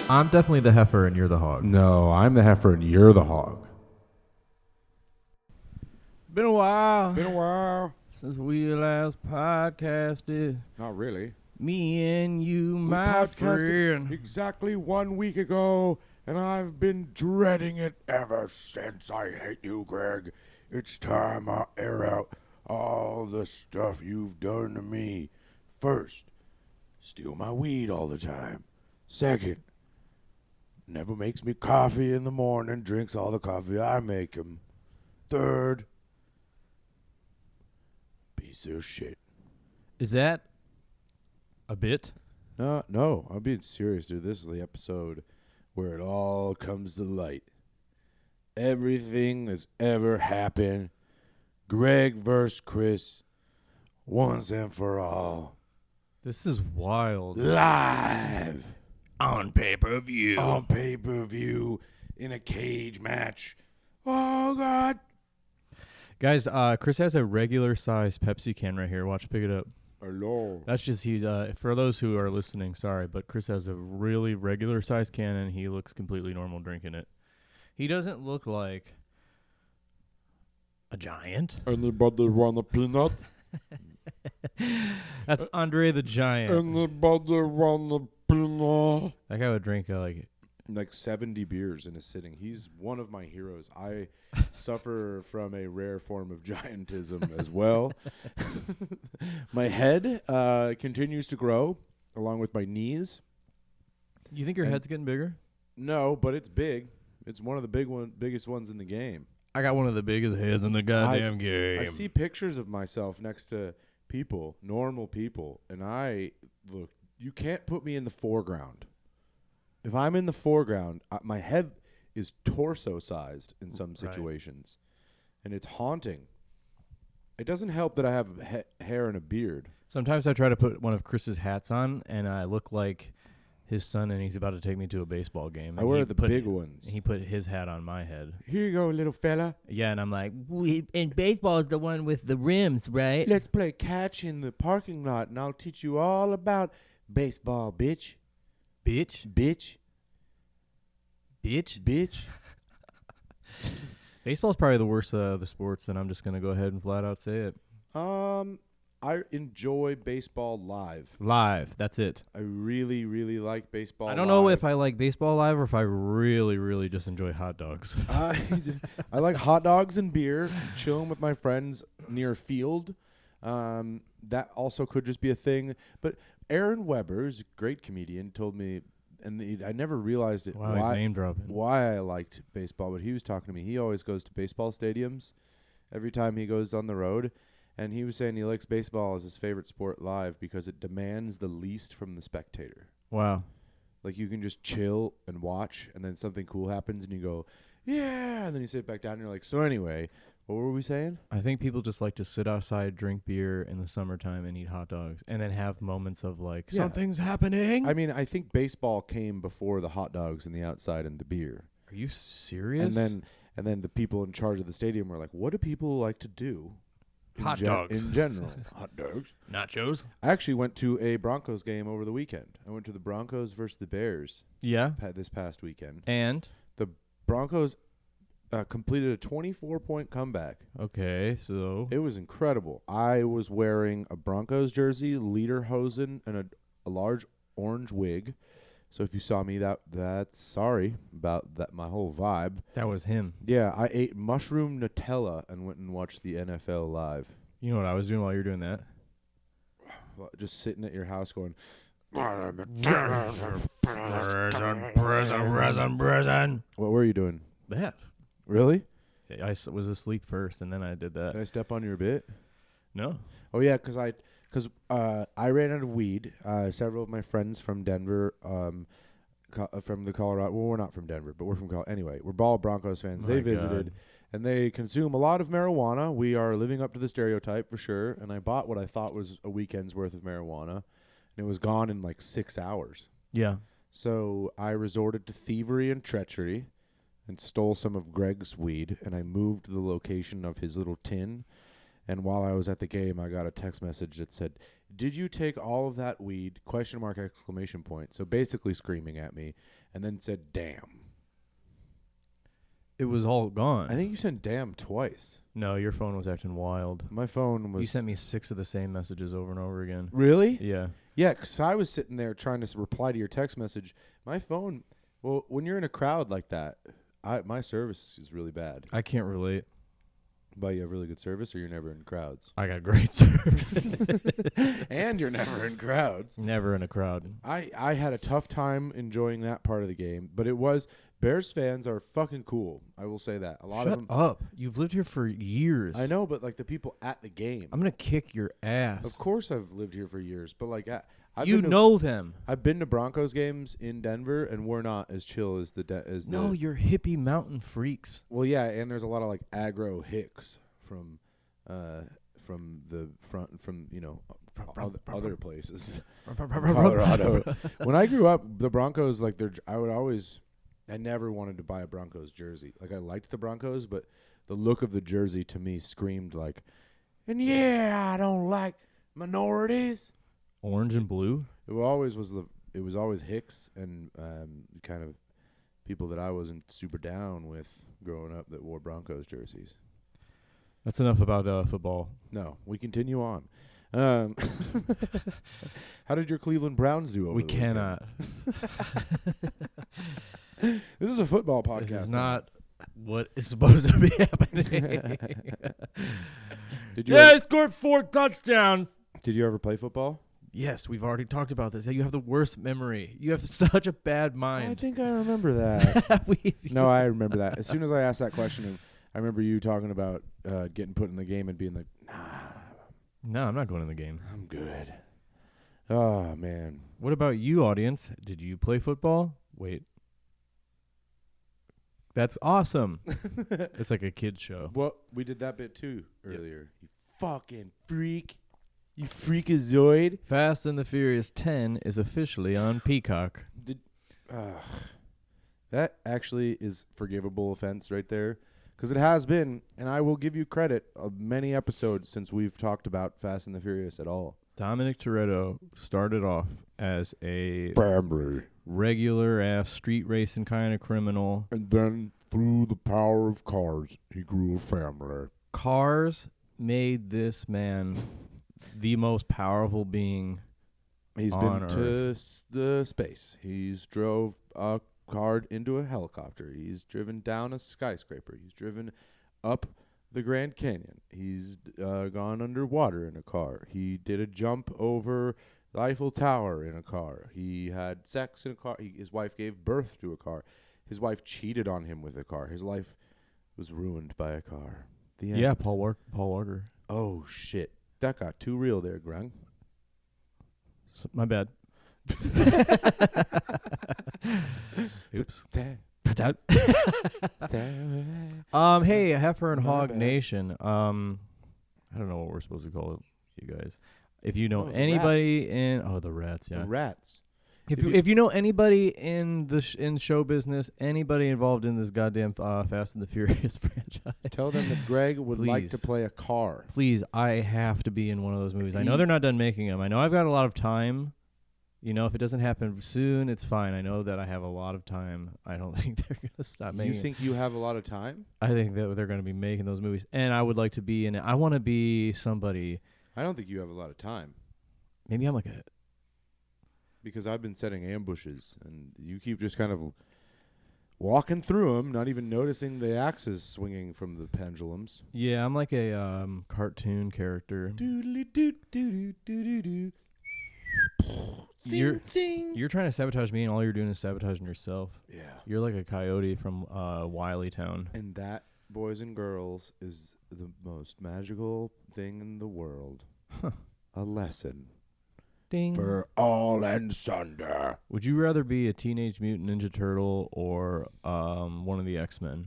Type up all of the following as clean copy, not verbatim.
I'm definitely the heifer and you're the hog. No, I'm the heifer and you're the hog. Been a while Since we last podcasted. Not really. Me and you, We my podcasted friend. exactly 1 week ago, and I've been dreading it ever since. I hate you, Greg. It's time I air out all the stuff you've done to me. First, steal my weed all the time. Second, never makes me coffee in the morning, drinks all the coffee I make him. Third, piece of shit. Is that a bit? No, I'm being serious, dude. This is the episode where it all comes to light. Everything that's ever happened, Greg versus Chris, once and for all. This is wild. Live On pay-per-view. on pay-per-view in a cage match. Oh, God. Guys, Chris has a regular size Pepsi can right here. Watch, pick it up. Hello. That's just for those who are listening, sorry, but Chris has a really regular size can and he looks completely normal drinking it. He doesn't look like a giant. Anybody want a peanut? That's Andre the Giant. Anybody want a peanut? That guy would drink Like 70 beers in a sitting. He's one of my heroes. I suffer from a rare form of giantism as well. My head continues to grow along with my knees. You think your head's getting bigger? No, but it's big. It's one of the biggest ones in the game. I got one of the biggest heads in the goddamn game. I see pictures of myself next to people, normal people, and you can't put me in the foreground. If I'm in the foreground, my head is torso-sized in some situations, and it's haunting. It doesn't help that I have hair and a beard. Sometimes I try to put one of Chris's hats on, and I look like his son, and he's about to take me to a baseball game. I wear the big ones. He put his hat on my head. Here you go, little fella. Yeah, and I'm like, and baseball is the one with the rims, right? Let's play catch in the parking lot, and I'll teach you all about baseball, bitch. Bitch. Bitch. Bitch. Bitch. Baseball's probably the worst of the sports, and I'm just going to go ahead and flat out say it. I enjoy baseball live. Live. That's it. I really, really like baseball I don't know if I like baseball live or if I really, really just enjoy hot dogs. I like hot dogs and beer, chilling with my friends near a field. That also could just be a thing. But Aaron Weber, who's a great comedian, told me, and I never realized it. Wow, he's name dropping. Why I liked baseball, but he was talking to me. He always goes to baseball stadiums every time he goes on the road. And he was saying he likes baseball as his favorite sport live because it demands the least from the spectator. Wow. Like you can just chill and watch, and then something cool happens, and you go, yeah, and then you sit back down, and you're like, so anyway, what were we saying? I think people just like to sit outside, drink beer in the summertime, and eat hot dogs, and then have moments of like, something's happening. I mean, I think baseball came before the hot dogs and the outside and the beer. Are you serious? And then the people in charge of the stadium were like, what do people like to do? Hot dogs. In general. Hot dogs. Nachos. I actually went to a Broncos game over the weekend. I went to the Broncos versus the Bears. Yeah. This past weekend. And? The Broncos completed a 24-point comeback. Okay, so. It was incredible. I was wearing a Broncos jersey, lederhosen, and a large orange wig. So if you saw me, that's sorry about that. My whole vibe. That was him. Yeah, I ate mushroom Nutella and went and watched the NFL live. You know what I was doing while you were doing that? Just sitting at your house going. Prison. What were you doing? That. Really? I was asleep first, and then I did that. Did I step on your bit? No. Oh yeah, because I ran out of weed. Several of my friends from Denver, from the Colorado. Well, we're not from Denver, but we're from anyway. We're all Broncos fans. They visited, and they consume a lot of marijuana. We are living up to the stereotype for sure. And I bought what I thought was a weekend's worth of marijuana, and it was gone in like 6 hours. Yeah. So I resorted to thievery and treachery, and stole some of Greg's weed. And I moved the location of his little tin. And while I was at the game, I got a text message that said, "Did you take all of that weed?" ? Exclamation point. So basically screaming at me, and then said, "Damn." It was all gone. I think you sent "damn" twice. No, your phone was acting wild. My phone was. You sent me 6 of the same messages over and over again. Really? Yeah. Yeah, 'cause I was sitting there trying to reply to your text message. My phone. Well, when you're in a crowd like that, my service is really bad. I can't relate. But you have really good service, or you're never in crowds? I got great service. And you're never in crowds. Never in a crowd. I had a tough time enjoying that part of the game, but it was Bears fans are fucking cool. I will say that. A lot Shut of them. up. You've lived here for years. I know, but like the people at the game. I'm going to kick your ass. Of course I've lived here for years, but like I've you been to, know them. I've been to Broncos games in Denver, and we're not as chill as No, you're hippie mountain freaks. Well, yeah, and there's a lot of like aggro hicks from the front from other places. Colorado. When I grew up, the Broncos I never wanted to buy a Broncos jersey. Like I liked the Broncos, but the look of the jersey to me screamed like, and yeah, I don't like minorities. Orange and blue? It was always hicks and kind of people that I wasn't super down with growing up that wore Broncos jerseys. That's enough about football. No, we continue on. How did your Cleveland Browns do over We the weekend? cannot. This is a football podcast. This is not what is supposed to be happening. I scored 4 touchdowns. Did you ever play football? Yes, we've already talked about this. You have the worst memory. You have such a bad mind. I think I remember that. No, I remember that. As soon as I asked that question, I remember you talking about getting put in the game and being like, nah. No, I'm not going in the game. I'm good. Oh, man. What about you, audience? Did you play football? Wait. That's awesome. It's like a kid's show. Well, we did that bit too earlier. You fucking freak. You freakazoid. Fast and the Furious 10 is officially on Peacock. That actually is forgivable offense right there. Because it has been, and I will give you credit, of many episodes since we've talked about Fast and the Furious at all. Dominic Toretto started off as a Family. regular-ass street racing kind of criminal. And then, through the power of cars, he grew a family. Cars made this man the most powerful being He's on been Earth. to the space. He's drove a car into a helicopter. He's driven down a skyscraper. He's driven up the Grand Canyon. He's gone underwater in a car. He did a jump over the Eiffel Tower in a car. He had sex in a car. His wife gave birth to a car. His wife cheated on him with a car. His life was ruined by a car. The end. Yeah, Paul Walker. Oh, shit. That got too real there, Grung. My bad. Oops. Hey, Heifer and My Hog bad. Nation. I don't know what we're supposed to call it, you guys. If you know Oh, the anybody in the rats, yeah. The rats. If you know anybody in the in show business, anybody involved in this goddamn Fast and the Furious franchise, Tell them that Greg would like to Please. play a car. please, I have to be in one of those movies. I know they're not done making them. I know I've got a lot of time. You know, if it doesn't happen soon, it's fine. I know that I have a lot of time. I don't think they're going to stop making You think you have a lot of time? I think that they're going to be making those movies. And I would like to be in it. I want to be somebody. I don't think you have a lot of time Maybe I'm like a... because I've been setting ambushes, and you keep just kind of walking through them, not even noticing the axes swinging from the pendulums. Yeah, I'm like a cartoon character. You're trying to sabotage me, and all you're doing is sabotaging yourself. Yeah. You're like a coyote from Wiley Town. And that, boys and girls, is the most magical thing in the world. Huh. A lesson Ding. for all and sunder. Would you rather be a Teenage Mutant Ninja Turtle or one of the X-Men?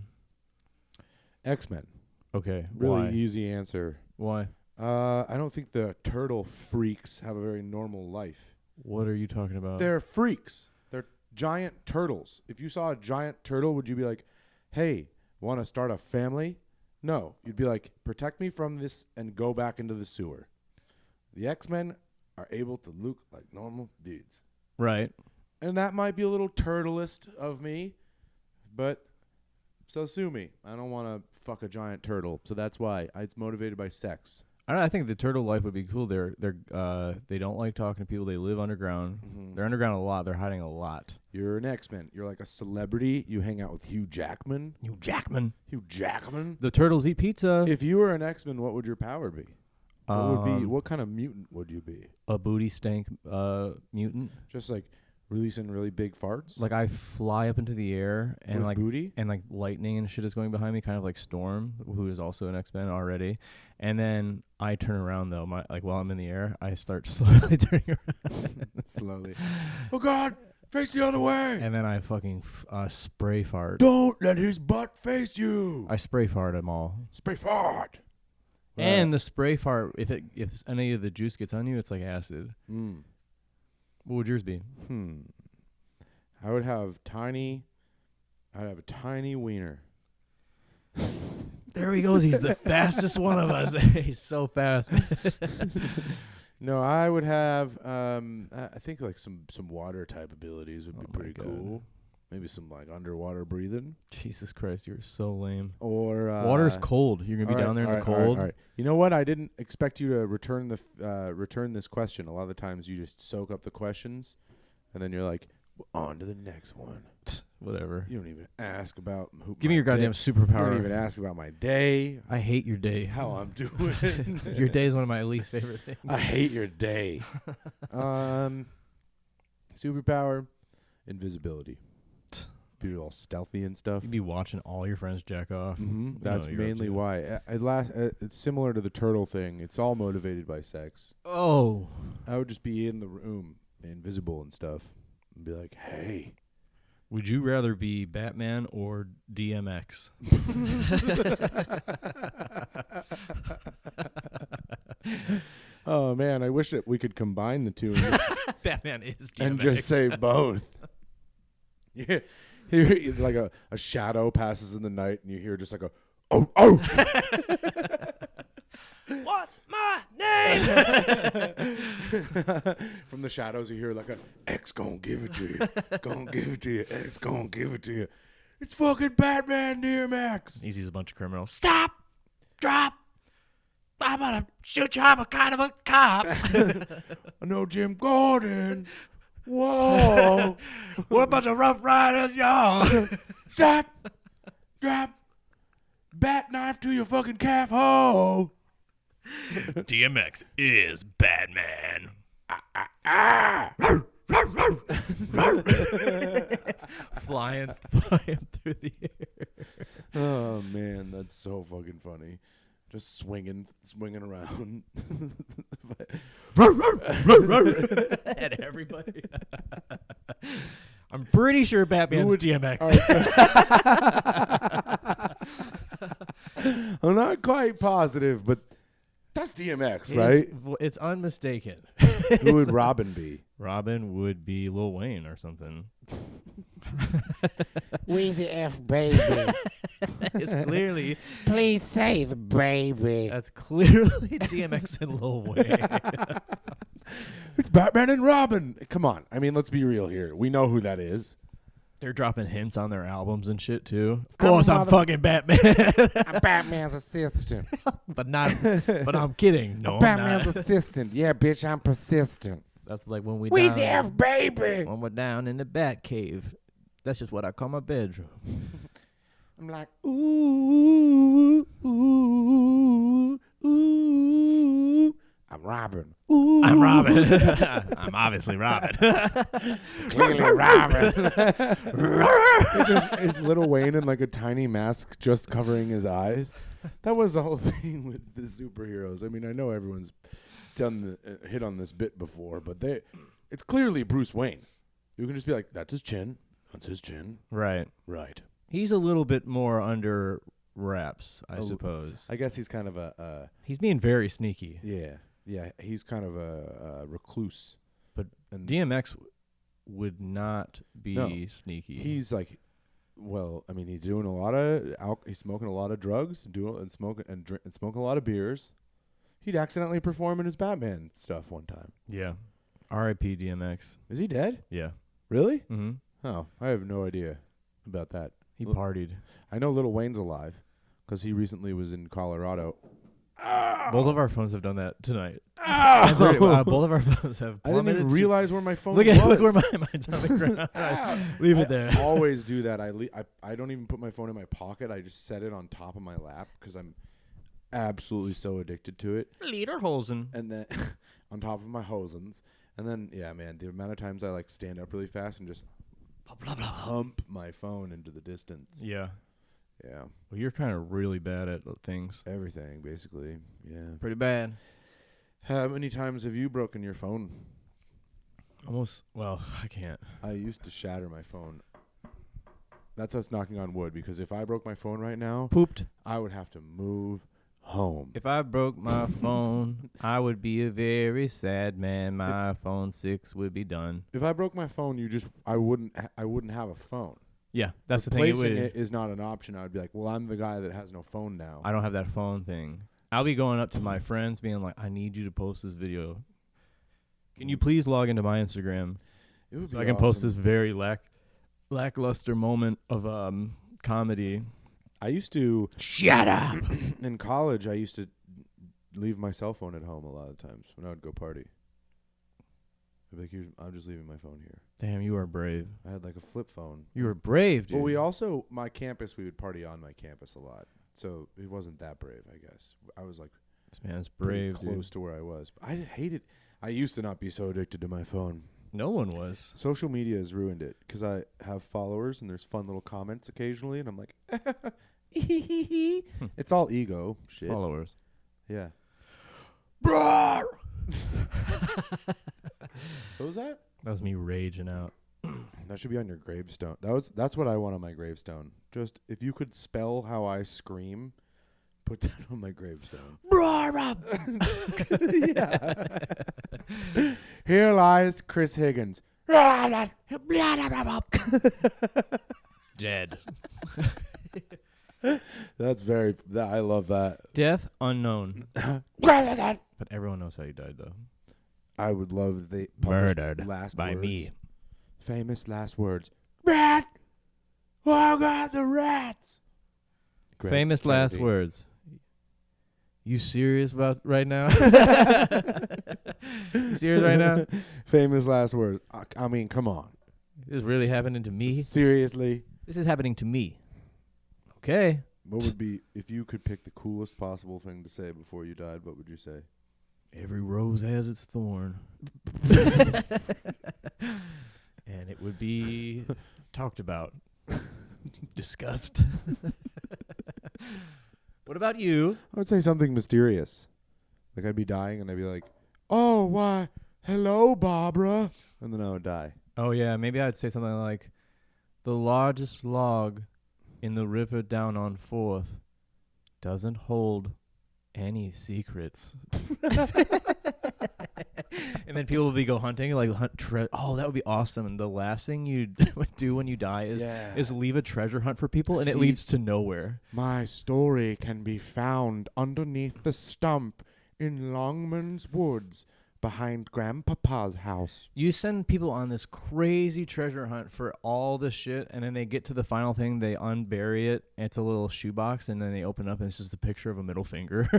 X-Men. Okay. Really Why? easy answer. Why? I don't think the turtle freaks have a very normal life. What are you talking about? They're freaks. They're giant turtles. If you saw a giant turtle, would you be like, hey, want to start a family? No, you'd be like, protect me from this and go back into the sewer. The X-Men are able to look like normal dudes. Right. And that might be a little turtlist of me, but so sue me. I don't want to fuck a giant turtle, so that's why it's motivated by sex. I think the turtle life would be cool. They don't like talking to people. They live underground. Mm-hmm. They're underground a lot. They're hiding a lot. You're an X-Men. You're like a celebrity. You hang out with Hugh Jackman. Hugh Jackman. The turtles eat pizza. If you were an X-Men, what would your power be? What kind of mutant would you be? A booty stank mutant. Just like releasing really big farts? Like I fly up into the air and with like booty? and like lightning and shit is going behind me, kind of like Storm, who is also an X-Men already. And then I turn around though, while I'm in the air, I start slowly turning around. Slowly. Oh God! Face the other way! And then I fucking spray fart. Don't let his butt face you! I spray fart them all. Spray fart! And the spray fart, if any of the juice gets on you, it's like acid. Mm. What would yours be? I would have a tiny wiener. There he goes. He's the fastest one of us. He's so fast. No, I would have I think like some water type abilities would be pretty cool. Maybe some like underwater breathing. Jesus Christ, you're so lame. Or water's cold. You're gonna be down there in the cold. All right. You know what? I didn't expect you to return this question. A lot of the times you just soak up the questions, and then you're like, on to the next one. Whatever. You don't even ask about Give me your goddamn superpower. You don't even ask about my day. I hate your day. How I'm doing. Your day is one of my least favorite things. I hate your day. Superpower, invisibility. Be all stealthy and stuff. You'd be watching all your friends jack off. Mm-hmm. That's mainly why. It's similar to the turtle thing. It's all motivated by sex. Oh. I would just be in the room, invisible and stuff, and be like, hey. Would you rather be Batman or DMX? Oh, man. I wish that we could combine the two. Batman is DMX. And just say both. Yeah. Hear like a shadow passes in the night, and you hear just like a, oh. What's my name? From the shadows, you hear like a X gonna give it to you. Gonna give it to you. X gonna give it to you. It's fucking Batman, DMX. He sees a bunch of criminals. Stop! Drop! I'm gonna shoot you. I'm a kind of a cop. I know Jim Gordon. Whoa. What a bunch of rough riders, y'all. Stop. Drop. Bat knife to your fucking calf hole. DMX is Batman. Flying through the air. Oh, man, that's so fucking funny. Just swinging around. At everybody. I'm pretty sure Batman's DMX. I'm not quite positive, but that's DMX, right? It's unmistaken. Who would Robin be? Robin would be Lil Wayne or something. Weezy F baby. It's clearly. Please save baby. That's clearly DMX and Lil Wayne. It's Batman and Robin. Come on. I mean, let's be real here. We know who that is. They're dropping hints on their albums and shit too. Of course, I'm fucking Batman. I'm Batman's assistant. But I'm kidding. No, I'm Batman's assistant. Yeah, bitch, I'm persistent. That's like when Weezy F baby. When we're down in the Bat Cave. That's just what I call my bedroom. I'm like, Ooh, ooh, ooh. I'm Robin. Ooh. I'm Robin. I'm obviously Robin. Clearly Robin. It's Lil Wayne in like a tiny mask just covering his eyes. That was the whole thing with the superheroes. I mean, I know everyone's done hit on this bit before, but it's clearly Bruce Wayne. You can just be like, that's his chin. That's his chin. Right. Right. He's a little bit more under wraps, I suppose. I guess he's kind of He's being very sneaky. Yeah, he's kind of a recluse. But DMX would not be sneaky. He's like, Well, I mean, he's doing a lot of he's smoking a lot of drugs, smoking and smoking a lot of beers. He'd accidentally perform in his Batman stuff one time. Yeah. R.I.P. DMX. Is he dead? Yeah. Really? Mm-hmm. Oh, I have no idea about that. He partied. I know Lil Wayne's alive because he recently was in Colorado. Both of our phones have done that tonight. Oh. Both of our phones have I didn't plummeted. even realize where my phone Look was. where mine's on the ground. Leave it there. I always do that. I don't even put my phone in my pocket. I just set it on top of my lap because I'm absolutely so addicted to it. Lederhosen. And then on top of my hosens. And then, yeah, man, the amount of times I like stand up really fast and just hump my phone into the distance. Yeah. Yeah. Well, you're kind of really bad at things. Everything, basically. Yeah. Pretty bad. How many times have you broken your phone? Almost. Well, I can't. I used to shatter my phone. That's us knocking on wood, because if I broke my phone right now, Pooped. I would have to move home. If I broke my phone, I would be a very sad man. My phone 6 would be done. If I broke my phone, I wouldn't have a phone. Yeah, that's the thing. Replacing it is not an option. I would be like, well, I'm the guy that has no phone now. I don't have that phone thing. I'll be going up to my friends being like, I need you to post this video. Can you please log into my Instagram It would be so I can post awesome. this very lackluster moment of comedy? I used to. Shut up. In college, I used to leave my cell phone at home a lot of times when I would go party. I'd be like, I'm just leaving my phone here. Damn, you are brave. I had like a flip phone. You were brave, dude. Well, my campus, we would party on my campus a lot. So it wasn't that brave, I guess. I was like This man's pretty brave, close to where I was. But I hated. I used to not be so addicted to my phone. No one was. Social media has ruined it because I have followers and there's fun little comments occasionally, and I'm like, it's all ego shit. Followers. Yeah. Bro. What was that? That was me raging out. That should be on your gravestone. That's what I want on my gravestone. Just if you could spell how I scream, put that on my gravestone. Yeah. Here lies Chris Higgins. Dead. That's I love that. Death unknown. But everyone knows how you died, though. I would love if they published Murdered last by words. me. Famous last words. Rat! Oh, God, the rats! Greg Famous last Kennedy. words. You serious about right now? You serious right now? Famous last words. I mean, come on. This is really happening to me? Seriously? This is happening to me. Okay. What would be, if you could pick the coolest possible thing to say before you died, what would you say? Every rose has its thorn. And it would be talked about. Discussed. What about you? I would say something mysterious. Like I'd be dying and I'd be like, oh, why, hello, Barbara. And then I would die. Oh, yeah. Maybe I'd say something like, the largest log in the river down on 4th doesn't hold any secrets. And then people will be go hunting, like hunt oh, that would be awesome. And the last thing you would do when you die is leave a treasure hunt for people, and it leads to nowhere. My story can be found underneath the stump in Longman's Woods behind Grandpapa's house. You send people on this crazy treasure hunt for all this shit, and then they get to the final thing, they unbury it, and it's a little shoebox, and then they open up, and it's just a picture of a middle finger.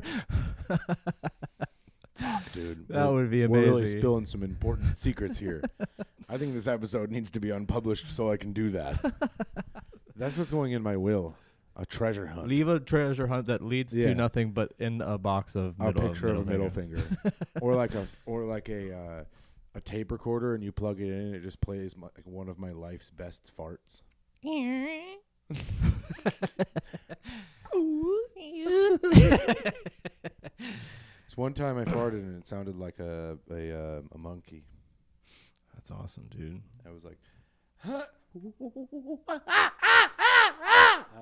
Dude, That would be We're really amazing. spilling some important secrets here. I think this episode needs to be unpublished so I can do that. That's what's going in my will. A treasure hunt. Leave a treasure hunt that leads Yeah. to nothing but in a box of A picture of a middle finger. or like a tape recorder, and you plug it in and it just plays like one of my life's best farts. It's one time I farted and it sounded like a monkey. That's awesome, dude. I was like, out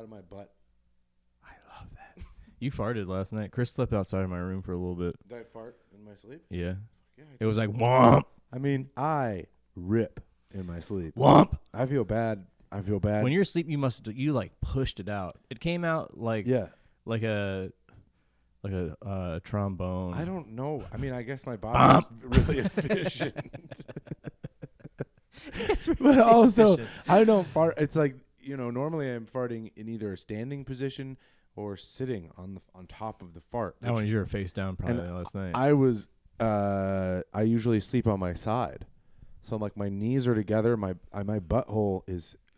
of my butt. I love that. You farted last night. Chris slept outside of my room for a little bit. Did I fart in my sleep? Yeah. Yeah. It was like, womp, I mean, I rip in my sleep. womp. I feel bad I feel bad. When you're asleep, you like pushed it out. It came out like yeah. like a trombone. I don't know. I mean, I guess my body's really efficient. It's really But also, efficient. I don't fart. It's like, normally I'm farting in either a standing position or sitting on top of the fart. That one you were face down probably last night. I usually sleep on my side. So I'm like, my knees are together. My butthole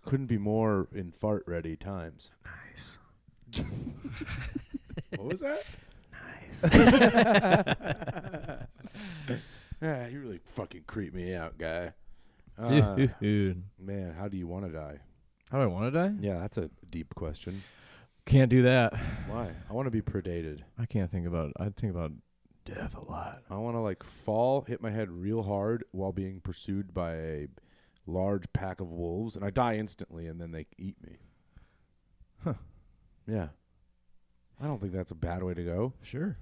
couldn't be more in fart ready times. Nice. What was that? Nice. Yeah, you really fucking creep me out, guy. Dude. Man, how do you want to die? How do I want to die? Yeah, that's a deep question. Can't do that. Why? I want to be predated. I can't think about I think about death a lot. I want to fall, hit my head real hard while being pursued by a large pack of wolves, and I die instantly, and then they eat me. Huh. Yeah. I don't think that's a bad way to go. Sure.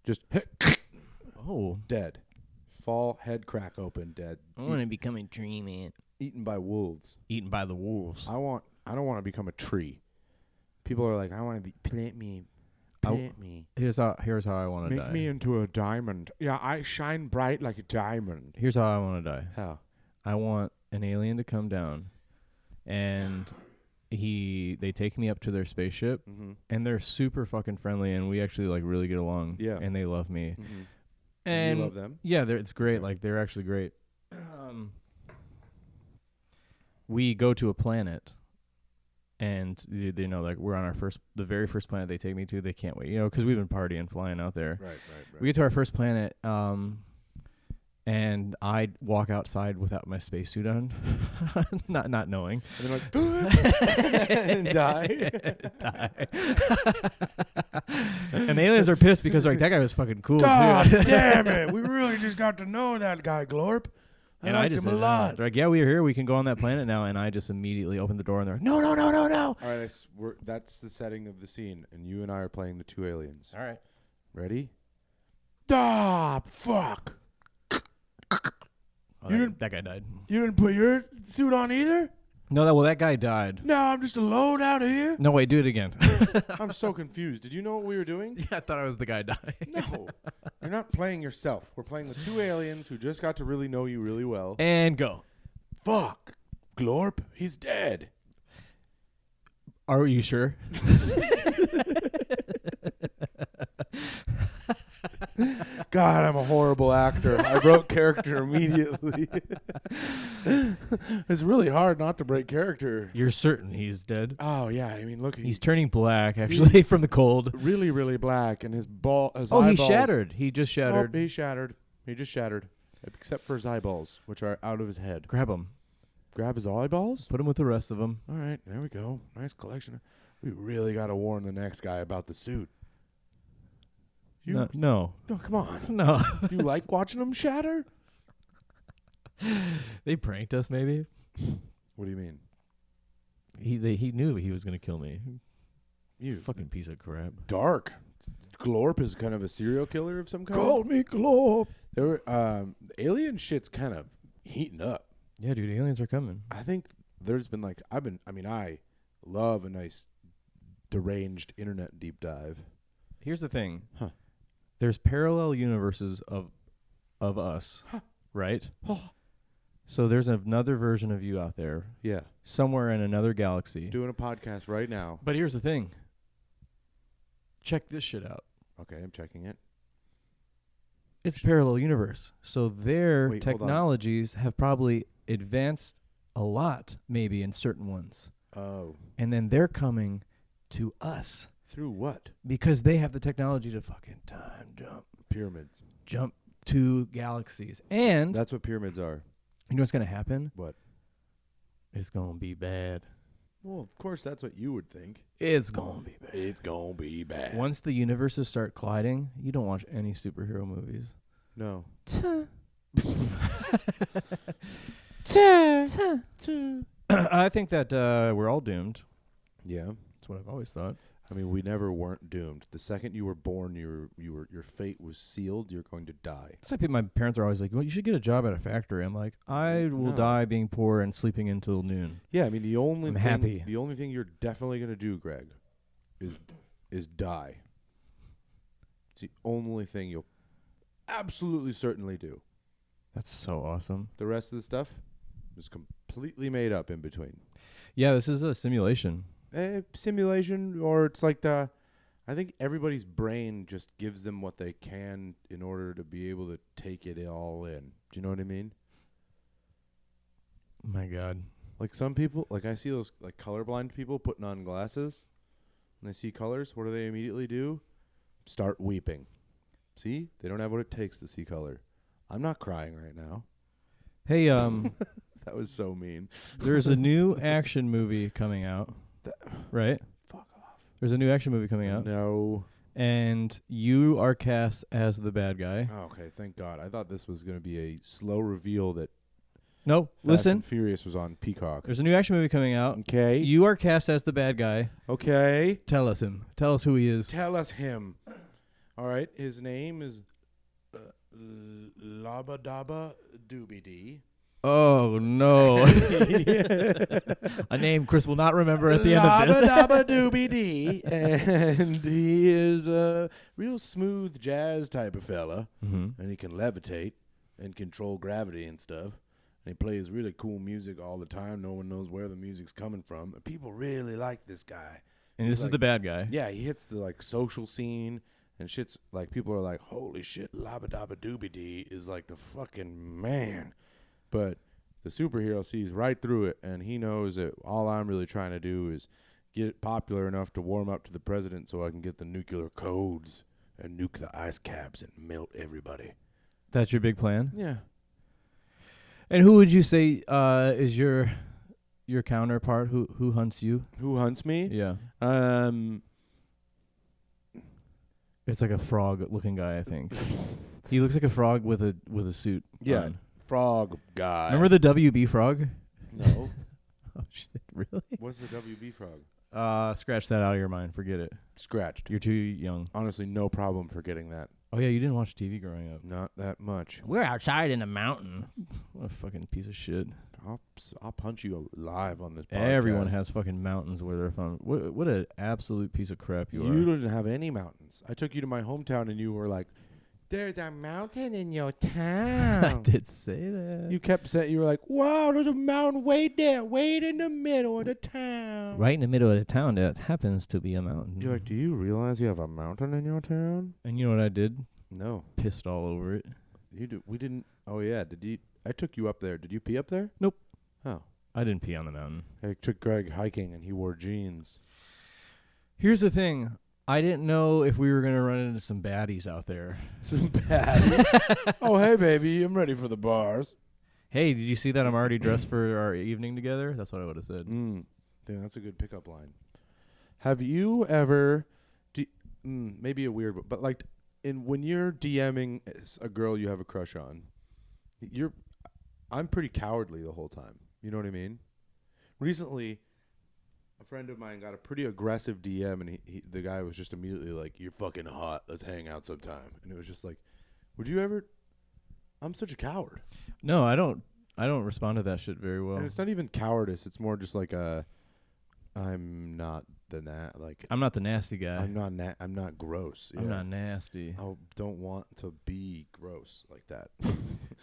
Just hit, Oh. dead. Fall, head crack open, dead. I want to become a tree man. Eaten by wolves. Eaten by the wolves. I don't want to become a tree. People are like, I want to be plant me. Here's how I want to die. Make me into a diamond. Yeah, I shine bright like a diamond. Here's how I want to die. How? I want an alien to come down, and they take me up to their spaceship, and they're super fucking friendly, and we actually really get along. Yeah. And they love me. And you love them? Yeah, it's great. Okay. They're actually great. We go to a planet, and we're on the very first planet they take me to. They can't wait, because we've been partying, flying out there. Right. We get to our first planet, and I walk outside without my spacesuit on, not knowing. And they're like, and die. And the aliens are pissed because that guy was fucking cool God too. damn it. We really just got to know that guy, Glorp. I And liked just him a said, lot. They're like, yeah, we're here. We can go on that planet now. And I just immediately opened the door, and they're like, no. All right, that's the setting of the scene, and you and I are playing the two aliens. All right. Ready? Ah, fuck. Oh, You didn't- that guy died. You didn't put your suit on either? No, that guy died. No, I'm just alone out here. No, wait, do it again. I'm so confused. Did you know what we were doing? Yeah, I thought I was the guy dying. No. You're not playing yourself. We're playing the two aliens who just got to really know you really well. And go. Fuck. Glorp, he's dead. Are you sure? God, I'm a horrible actor. I broke character immediately. It's really hard not to break character. You're certain he's dead? Oh, yeah. I mean, look. He's turning black, actually, from the cold. really, really black, and his eyeballs. He shattered. He just shattered. Oh, he shattered. He just shattered. Except for his eyeballs, which are out of his head. Grab him. Grab his eyeballs? Put him with the rest of them. All right, there we go. Nice collection. We really got to warn the next guy about the suit. No. No, come on. No. You like watching him shatter? They pranked us, maybe. What do you mean? He knew he was going to kill me. You Fucking piece of crap. dark. Glorp is kind of a serial killer of some kind. Call me Glorp. There were alien shit's kind of heating up. Yeah, dude, aliens are coming. I think there's been I love a nice deranged internet deep dive. Here's the thing. Huh. There's parallel universes of us, right? Oh. So there's another version of you out there, Yeah. somewhere in another galaxy. Doing a podcast right now. But here's the thing. Check this shit out. Okay, I'm checking it. It's a parallel universe. So their Wait, hold on. technologies have probably advanced a lot, maybe in certain ones. Oh. And then they're coming to us Through what? because they have the technology to fucking time Pyramids. jump to galaxies. And That's what pyramids are. you know what's going to happen? What? It's going to be bad. Well, of course, that's what you would think. It's going to be bad. It's gonna be bad. Once the universes start colliding, you don't watch any superhero movies. No. I think that we're all doomed. Yeah. That's what I've always thought. I mean, we never weren't doomed. The second you were born, your fate was sealed. You're going to die. That's why my parents are always like, well, you should get a job at a factory. I'm like, I will No. die being poor and sleeping until noon. Yeah, I mean, the only I'm thing, happy. The only thing you're definitely going to do, Greg, is die. It's the only thing you'll absolutely certainly do. That's so awesome. The rest of the stuff is completely made up in between. Yeah, this is a simulation. Simulation, or it's like I think everybody's brain just gives them what they can in order to be able to take it all in. Do you know what I mean? My God. Like some people, like I see those like colorblind people putting on glasses and they see colors. What do they immediately do? Start weeping. See? They don't have what it takes to see color. I'm not crying right now. Hey, That was so mean. there's a new action movie coming out. Right? Fuck off. There's a new action movie coming out. No. And you are cast as the bad guy. Oh, okay, thank God. I thought this was going to be a slow reveal that No, Fast listen. and Furious was on Peacock. There's a new action movie coming out. Okay. You are cast as the bad guy. Okay. Tell us him. Tell us who he is. Tell us him. All right. His name is Labba Dabba Doobie Dee. Oh, no. A name Chris will not remember at the end of this. Labba Dabba Doobie Dee. And he is a real smooth jazz type of fella. Mm-hmm. And he can levitate and control gravity and stuff. And he plays really cool music all the time. No one knows where the music's coming from. People really like this guy. And He's this is like- the bad guy. Yeah, he hits the like social scene and shit's like people are like, holy shit, Labba Dabba Doobie Dee is like the fucking man. But the superhero sees right through it, and he knows that all I'm really trying to do is get it popular enough to warm up to the president so I can get the nuclear codes and nuke the ice caps and melt everybody. That's your big plan? Yeah. And who would you say is your counterpart? Who hunts you? Who hunts me? Yeah. It's like a frog-looking guy, I think. He looks like a frog with a suit. Yeah. on. Frog guy. Remember the WB frog? No. Oh shit! Really? What's the WB frog? Scratch that out of your mind. Forget it. Scratched. You're too young. Honestly, no problem forgetting that. Oh yeah, you didn't watch TV growing up. Not that much. We're outside in a mountain. What a fucking piece of shit. I'll punch you live on this podcast. Everyone has fucking mountains where they're from. What an absolute piece of crap you You are. didn't have any mountains. I took you to my hometown and you were like, "There's a mountain in your town." I did say that. You kept saying, you were like, "Wow, there's a mountain way there, way in the middle of the town." Right in the middle of the town, that happens to be a mountain. You're like, "Do you realize you have a mountain in your town?" And you know what I did? No, Pissed all over it. you do. We didn't. Oh yeah, did you? I took you up there. Did you pee up there? Nope. Oh, I didn't pee on the mountain. I took Greg hiking and he wore jeans. Here's the thing. I didn't know if we were going to run into some baddies out there. Some bad. Oh hey baby, I'm ready for the bars. Hey, did you see that I'm already dressed for our evening together? That's what I would have said. Yeah, that's a good pickup line. Have you ever, maybe a weird, but like, when you're DMing a girl you have a crush on, I'm pretty cowardly the whole time. You know what I mean? Recently, a friend of mine got a pretty aggressive DM, and the guy was just immediately like, "You're fucking hot. Let's hang out sometime." And it was just like, would you ever? I'm such a coward. No, I don't respond to that shit very well. And it's not even cowardice. It's more just like I'm not I'm not the nasty guy. I'm not gross. I'm yeah. not nasty. I don't want to be gross like that.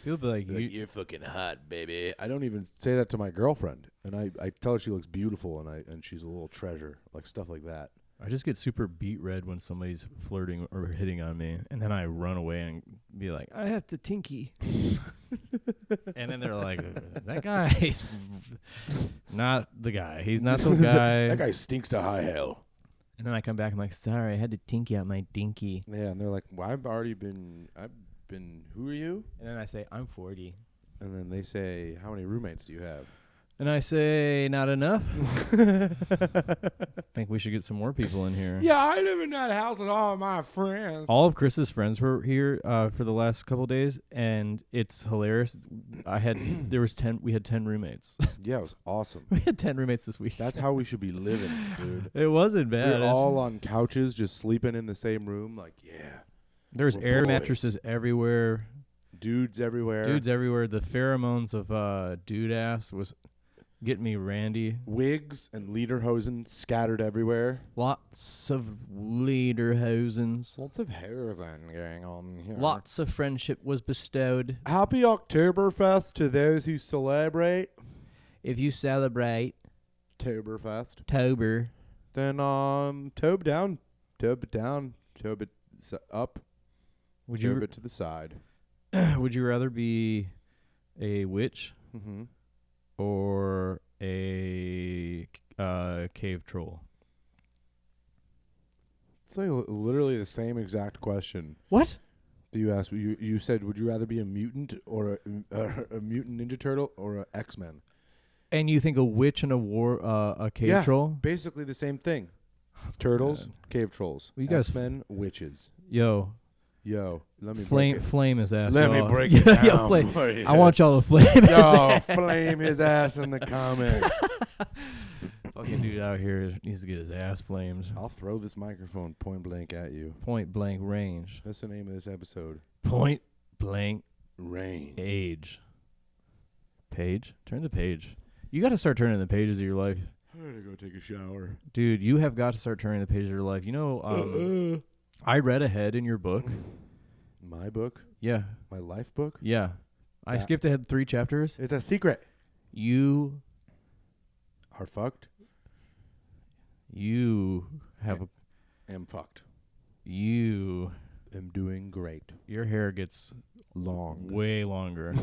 People be like, You're fucking hot, baby. I don't even say that to my girlfriend, and I tell her she looks beautiful, and she's a little treasure, like stuff like that. I just get super beat red when somebody's flirting or hitting on me, and then I run away and be like, I have to tinky. And then they're like, that guy's not the guy. He's not the guy. That guy stinks to high hell. And then I come back and I'm like, sorry, I had to tinky out my dinky. Yeah, and they're like, well, I've been, who are you? And then I say, I'm 40. And then they say, how many roommates do you have? And I say, not enough. Think we should get some more people in here. Yeah, I live in that house with all my friends. All of Chris's friends were here for the last couple days, and it's hilarious. We had 10 roommates. Yeah, it was awesome. We had 10 roommates this week. That's how we should be living, dude. It wasn't We bad. were all on couches, just sleeping in the same room. Like, yeah, There's we're air boys. mattresses everywhere. dudes everywhere. Dudes everywhere. The pheromones of dude ass was getting me randy. Wigs and lederhosen scattered everywhere. Lots of lederhosens. Lots of hairs going on here. Lots of friendship was bestowed. Happy Oktoberfest to those who celebrate If you celebrate Oktoberfest. Tober, Then tobe down, tobe it up, would tobe you it to the side. would you rather be a witch Mm-hmm. or a cave troll? It's like literally the same exact question. What? Do you ask? You said, would you rather be a mutant or a mutant Ninja Turtle or a X-Men? And you think a witch and a cave Yeah. troll? Basically the same thing. Turtles, God. cave trolls. Well, you guys X-Men, witches. Yo, Yo, let me flame his ass. Let me y'all. break it Yo, down flame. for you. I want y'all to flame his Yo, ass. flame his ass in the comments. Fucking dude out here needs to get his ass flamed. I'll throw this microphone point blank at you. Point blank range. That's the name of this episode. Point blank Range. age. Page? Turn the page. You got to start turning the pages of your life. I'm gonna go take a shower. Dude, you have got to start turning the pages of your life. You know, I read ahead in your book. My book? Yeah. My life book? Yeah. I That- skipped ahead 3 chapters. It's a secret. You Are fucked? have Am fucked. you Am doing great. your hair gets Long. way longer.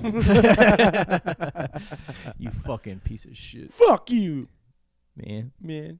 You fucking piece of shit, Fuck you, man. man.